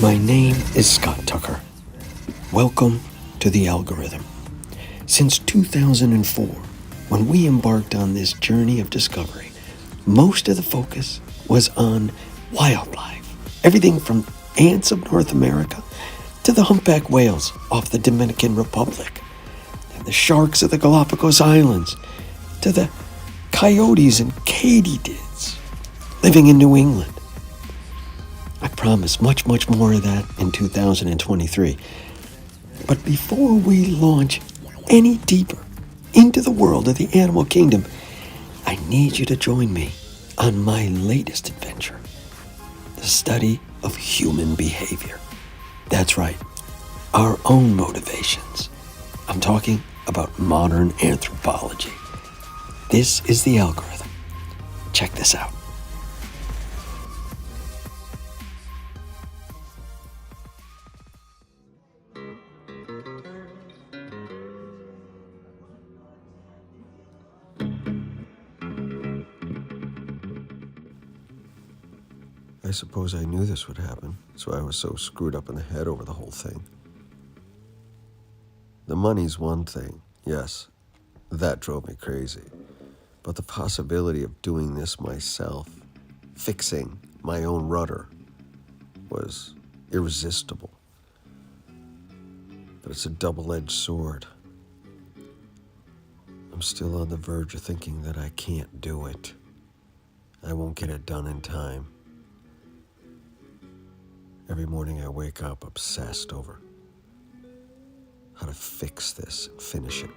My name is Scott Tucker. Welcome to The Algorithm. Since 2004, when we embarked on this journey of discovery, most of the focus was on wildlife. Everything from ants of North America to the humpback whales off the Dominican Republic, and the sharks of the Galapagos Islands, to the coyotes and katydids living in New England. I promise much more of that in 2023. But before we launch any deeper into the world of the animal kingdom, I need you to join me on my latest adventure, the study of human behavior. That's right, our own motivations. I'm talking about modern anthropology. This is The Algorithm. Check this out. I suppose I knew this would happen, so I was so screwed up in the head over the whole thing. The money's one thing, yes, that drove me crazy. But the possibility of doing this myself, fixing my own rudder, was irresistible. But it's a double-edged sword. I'm still on the verge of thinking that I can't do it. I won't get it done in time. Every morning I wake up obsessed over how to fix this and finish it.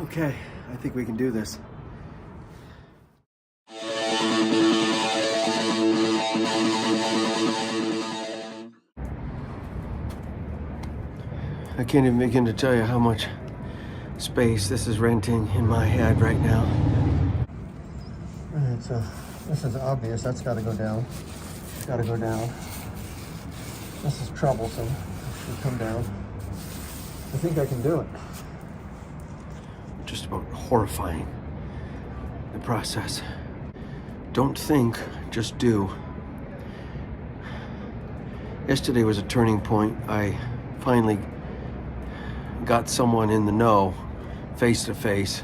Okay, I think we can do this. I can't even begin to tell you how much space this is renting in my head right now. This is obvious. That's got to go down. Got to go down. This is troublesome. It should come down. I think I can do it. Just about horrifying, the process. Don't think, just do. Yesterday was a turning point. I finally got someone in the know, face to face.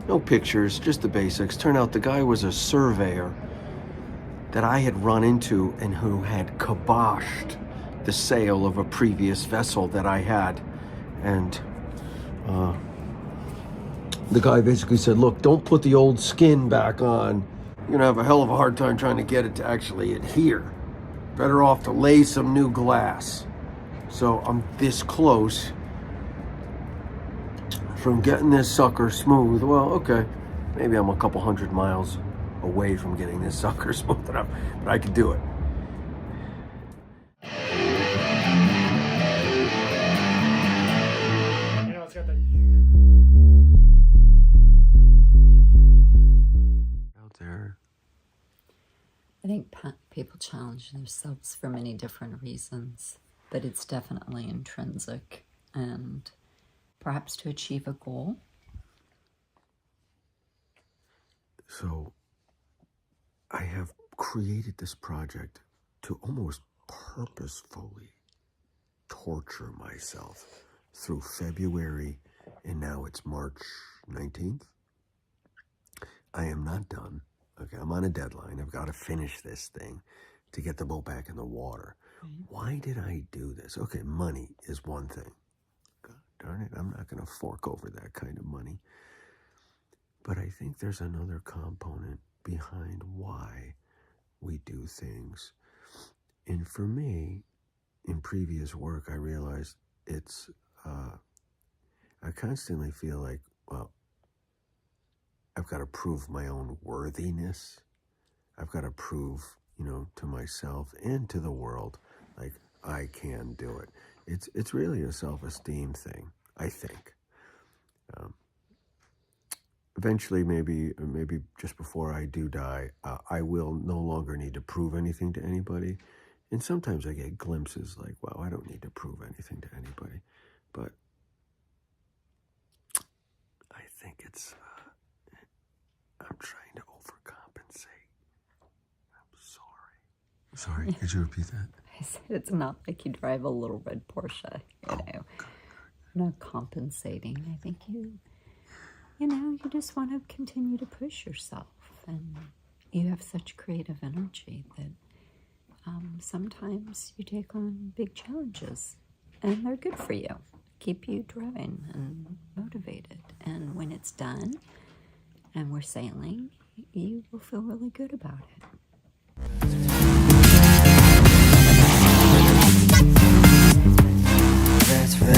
No pictures, just the basics. Turned out the guy was a surveyor that I had run into and who had kiboshed the sale of a previous vessel that I had. And the guy basically said, look, don't put the old skin back on. You're gonna have a hell of a hard time trying to get it to actually adhere. Better off to lay some new glass. So I'm this close from getting this sucker smooth. Well, okay, maybe I'm a couple hundred miles away from getting this sucker smooth enough, but I can do it. Out there. I think people challenge themselves for many different reasons, but it's definitely intrinsic and perhaps to achieve a goal. So I have created this project to almost purposefully torture myself through February, and now it's March 19th. I am not done. Okay, I'm on a deadline. I've got to finish this thing to get the boat back in the water. Why did I do this? Okay, money is one thing. God darn it, I'm not going to fork over that kind of money. But I think there's another component behind why we do things. And for me, in previous work, I realized it's, I constantly feel like, well, I've got to prove my own worthiness. I've got to prove, to myself and to the world, like I can do it. It's really a self-esteem thing, I think. Eventually, maybe just before I do die, I will no longer need to prove anything to anybody, And sometimes I get glimpses like, wow, I don't need to prove anything to anybody. But I think it's, I'm trying to overcompensate. I'm sorry. Sorry, could you repeat that? I said it's not like you drive a little red Porsche, you know. You're not compensating. I think you just want to continue to push yourself. And you have such creative energy that sometimes you take on big challenges. And they're good for you. Keep you driven and motivated. And when it's done and we're sailing, you will feel really good about it. That's right.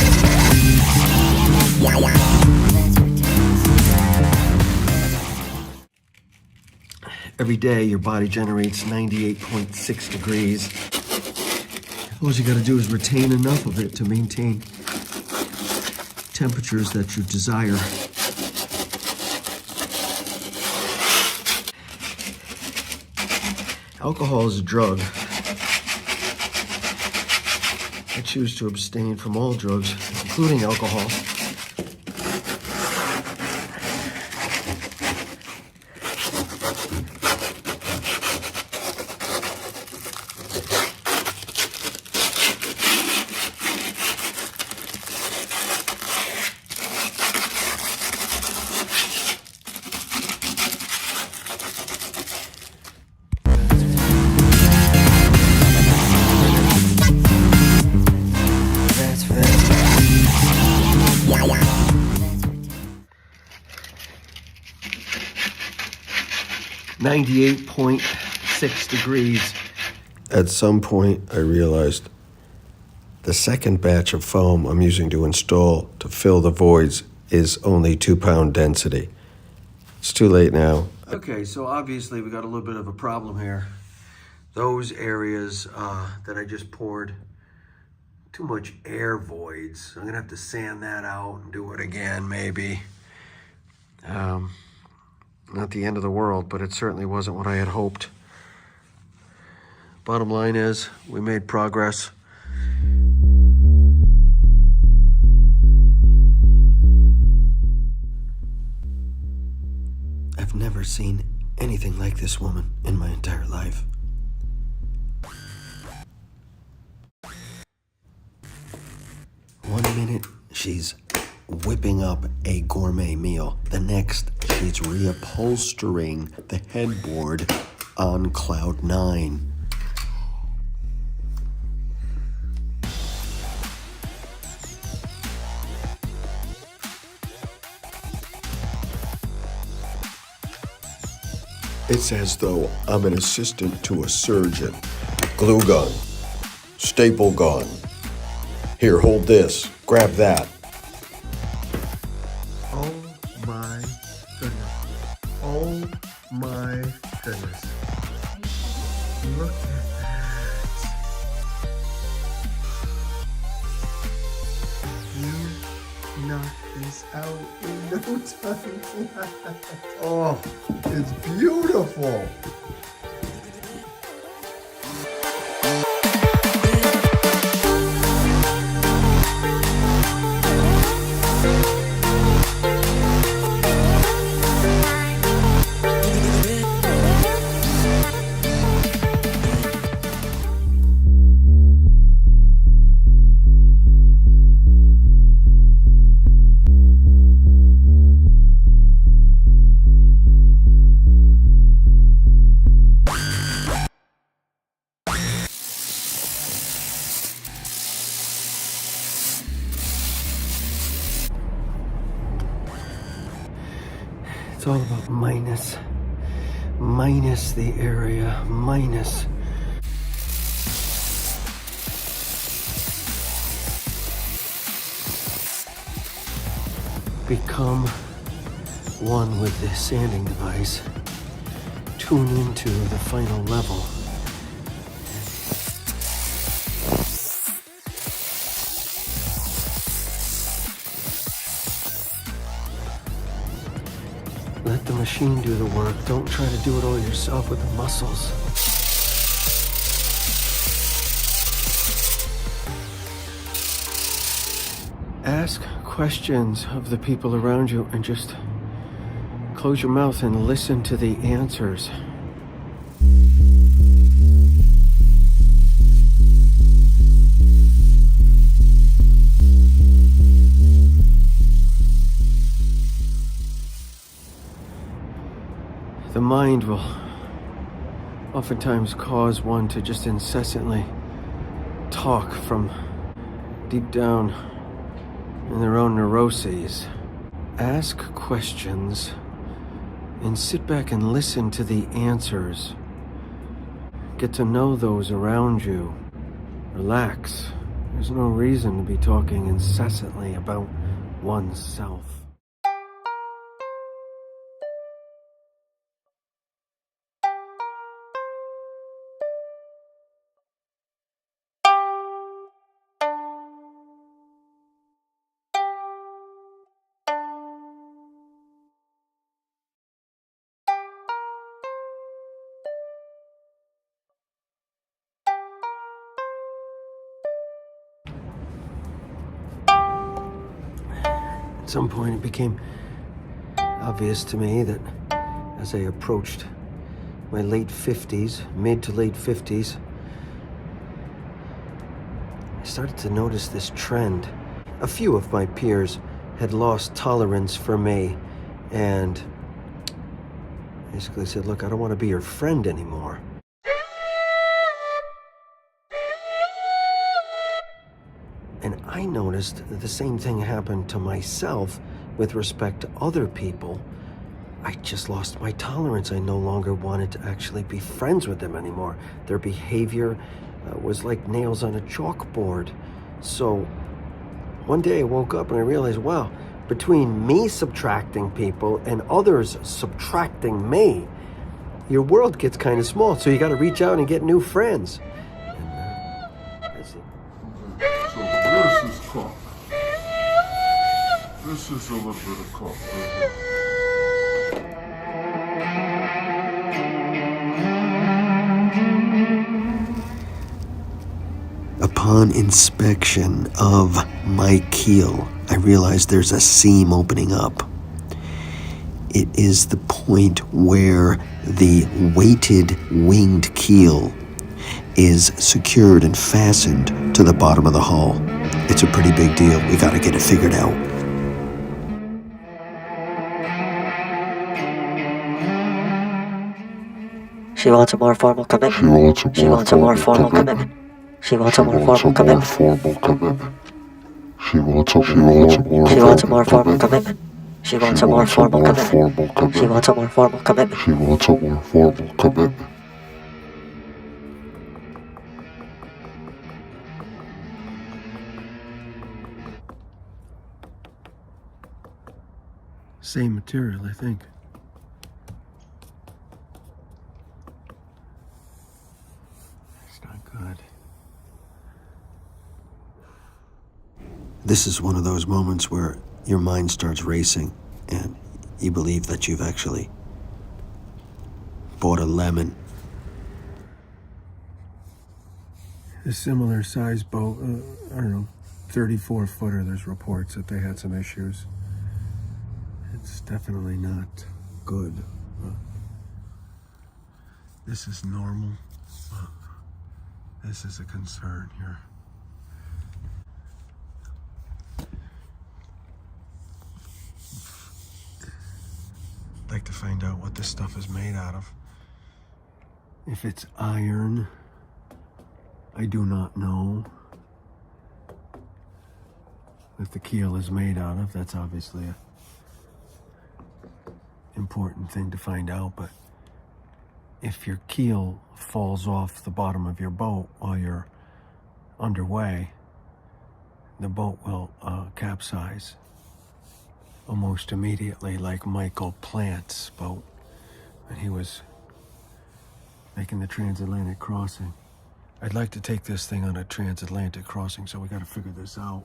Every day, your body generates 98.6 degrees. All you got to do is retain enough of it to maintain temperatures that you desire. Alcohol is a drug. I choose to abstain from all drugs, including alcohol. That's right. 98.6 degrees. At some point, I realized the second batch of foam I'm using to install to fill the voids is only 2-pound density. It's too late now. Okay, so obviously we got a little bit of a problem here. Those areas that I just poured, too much air voids. I'm gonna have to sand that out and do it again, maybe. Not the end of the world, but it certainly wasn't what I had hoped. Bottom line is, we made progress. I've never seen anything like this woman in my entire life. One minute, she's whipping up a gourmet meal. The next, she's reupholstering the headboard on cloud 9. It's as though I'm an assistant to a surgeon. Glue gun, staple gun. Here, hold this, grab that. Oh my goodness. Oh my goodness. Look at that. You knocked this out in no time flat. Oh, it's beautiful. It's all about minus the area, minus. Become one with the sanding device. Tune into the final level. Let the machine do the work. Don't try to do it all yourself with the muscles. Ask questions of the people around you and just close your mouth and listen to the answers. The mind will oftentimes cause one to just incessantly talk from deep down in their own neuroses. Ask questions and sit back and listen to the answers. Get to know those around you. Relax. There's no reason to be talking incessantly about oneself. At some point, it became obvious to me that as I approached my late 50s, mid to late 50s, I started to notice this trend. A few of my peers had lost tolerance for me and basically said, look, I don't want to be your friend anymore. And I noticed that the same thing happened to myself with respect to other people. I just lost my tolerance. I no longer wanted to actually be friends with them anymore. Their behavior was like nails on a chalkboard. So one day I woke up and I realized, wow, between me subtracting people and others subtracting me, your world gets kind of small. So you got to reach out and get new friends. And that's it. So this is cock. This is a little bit of cock right here. Upon inspection of my keel, I realized there's a seam opening up. It is the point where the weighted winged keel is secured and fastened to the bottom of the hull. It's a pretty big deal. We gotta get it figured out. She wants a more formal commitment. She wants a more formal commitment. She wants a more formal commitment. She wants a more formal commitment. She wants a more formal commitment. She wants a more formal commitment. She wants a more formal commitment. Same material, I think. It's not good. This is one of those moments where your mind starts racing and you believe that you've actually bought a lemon. A similar size boat, I don't know, 34-footer, there's reports that they had some issues. It's definitely not good. This is normal. This is a concern here. I'd like to find out what this stuff is made out of. If it's iron, I do not know. What the keel is made out of, that's obviously a important thing to find out, but if your keel falls off the bottom of your boat while you're underway, the boat will capsize almost immediately, like Michael Plant's boat when he was making the transatlantic crossing. I'd like to take this thing on a transatlantic crossing, so we got to figure this out.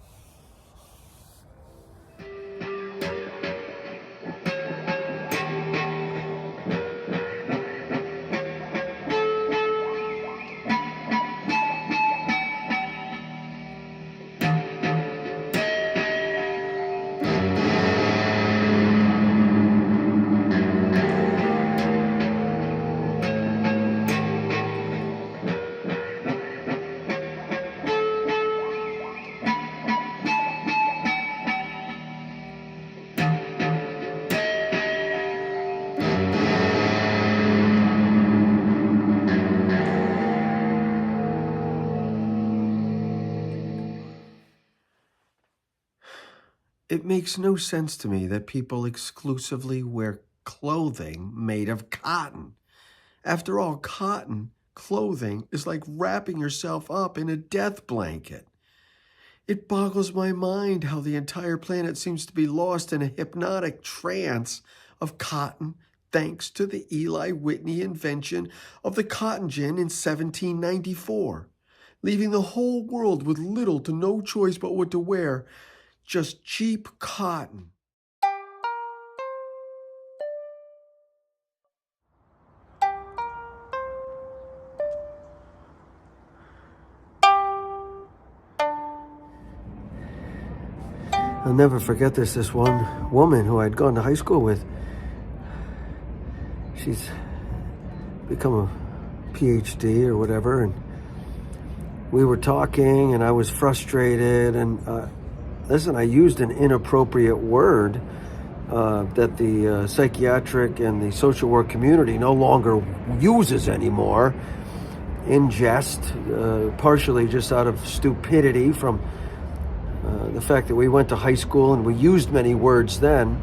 It makes no sense to me that people exclusively wear clothing made of cotton. After all, cotton clothing is like wrapping yourself up in a death blanket. It boggles my mind how the entire planet seems to be lost in a hypnotic trance of cotton, thanks to the Eli Whitney invention of the cotton gin in 1794, leaving the whole world with little to no choice but what to wear, just cheap cotton. I'll never forget this one woman who I'd gone to high school with. She's become a PhD or whatever, and we were talking, and I was frustrated, and listen, I used an inappropriate word that the psychiatric and the social work community no longer uses anymore, in jest, partially just out of stupidity from the fact that we went to high school and we used many words then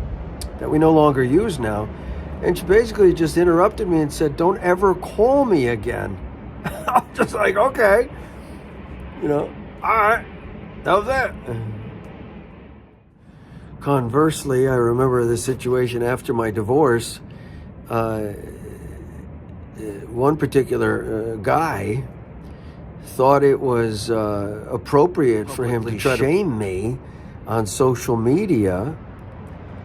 that we no longer use now. And she basically just interrupted me and said, "Don't ever call me again." I'm just like, okay, all right, that was it. Conversely, I remember the situation after my divorce. One particular guy thought it was appropriate for him to try to shame me on social media,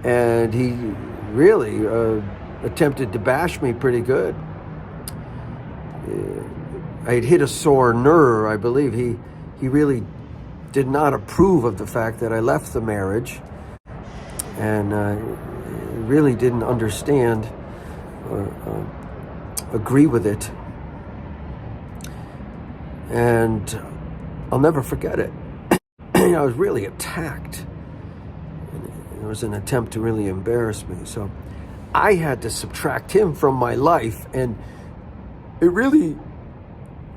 and he really attempted to bash me pretty good. I'd hit a sore nerve, I believe. He really did not approve of the fact that I left the marriage, and really didn't understand or agree with it. And I'll never forget it. I was really attacked. It was an attempt to really embarrass me. So I had to subtract him from my life. And it really,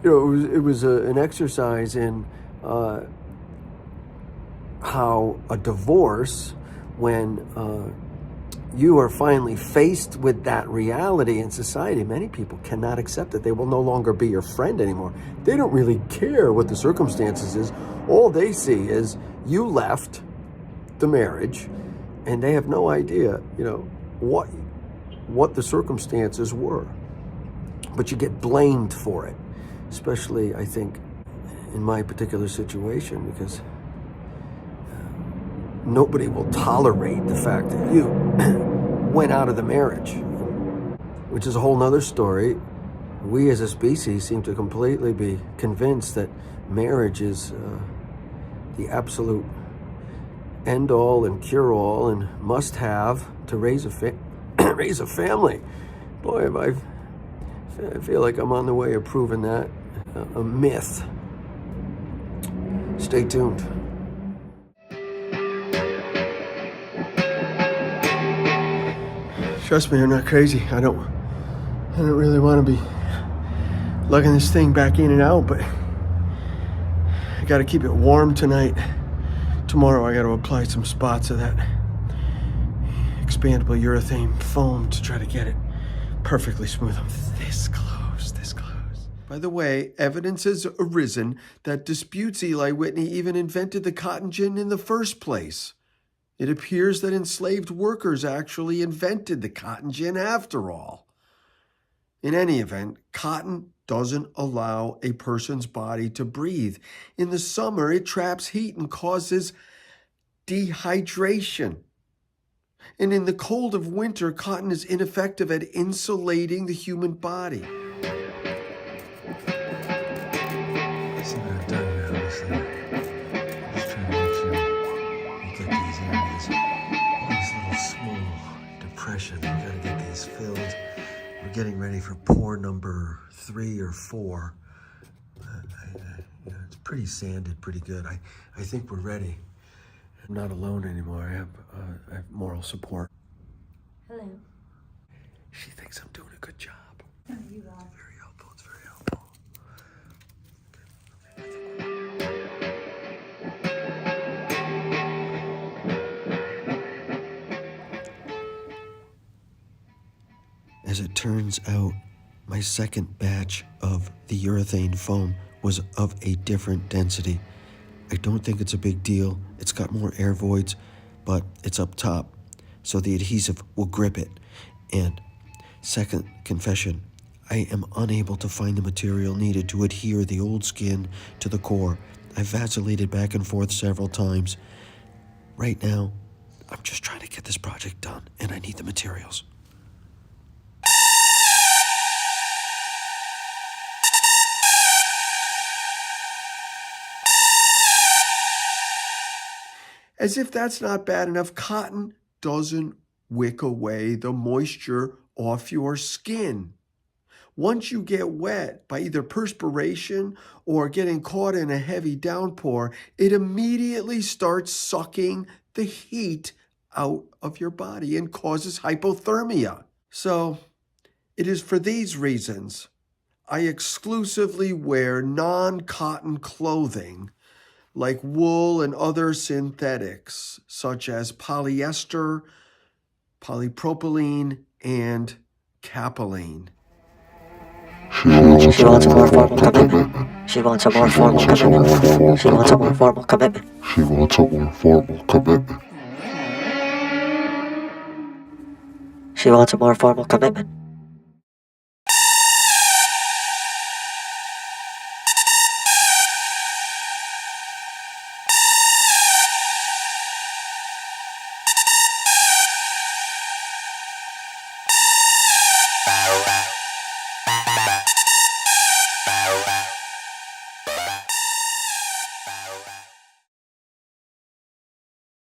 it was an exercise in how a divorce, when you are finally faced with that reality in society, many people cannot accept that they will no longer be your friend anymore. They don't really care what the circumstances is. All they see is you left the marriage, and they have no idea, what the circumstances were. But you get blamed for it, especially, I think, in my particular situation, because nobody will tolerate the fact that you went out of the marriage, which is a whole nother story. We as a species seem to completely be convinced that marriage is the absolute end-all and cure-all and must-have to raise a family. Boy, I feel like I'm on the way of proving that a myth. Stay tuned. Trust me, I'm not crazy. I don't really want to be lugging this thing back in and out, but I got to keep it warm tonight. Tomorrow I got to apply some spots of that expandable urethane foam to try to get it perfectly smooth. I'm this close, this close. By the way, evidence has arisen that disputes Eli Whitney even invented the cotton gin in the first place. It appears that enslaved workers actually invented the cotton gin after all. In any event, cotton doesn't allow a person's body to breathe. In the summer, it traps heat and causes dehydration. And in the cold of winter, cotton is ineffective at insulating the human body. See what I've done here, obviously. Just trying to make sure we get these areas, all these little small depressions, we gotta get these filled. We're getting ready for pour number 3 or 4. It's pretty sanded, pretty good. I think we're ready. I'm not alone anymore. I have moral support. Hello. She thinks I'm doing a good job. Oh, you are. Very helpful. It's very helpful. As it turns out, my second batch of the urethane foam was of a different density. I don't think it's a big deal. It's got more air voids, but it's up top, so the adhesive will grip it. And second confession, I am unable to find the material needed to adhere the old skin to the core. I've vacillated back and forth several times. Right now, I'm just trying to get this project done, and I need the materials. As if that's not bad enough, cotton doesn't wick away the moisture off your skin. Once you get wet by either perspiration or getting caught in a heavy downpour, it immediately starts sucking the heat out of your body and causes hypothermia. So it is for these reasons I exclusively wear non-cotton clothing like wool and other synthetics, such as polyester, polypropylene, and capylene. She wants a more formal commitment. She wants a more formal commitment. She wants a more formal commitment. She wants a more formal commitment. She wants a more formal commitment.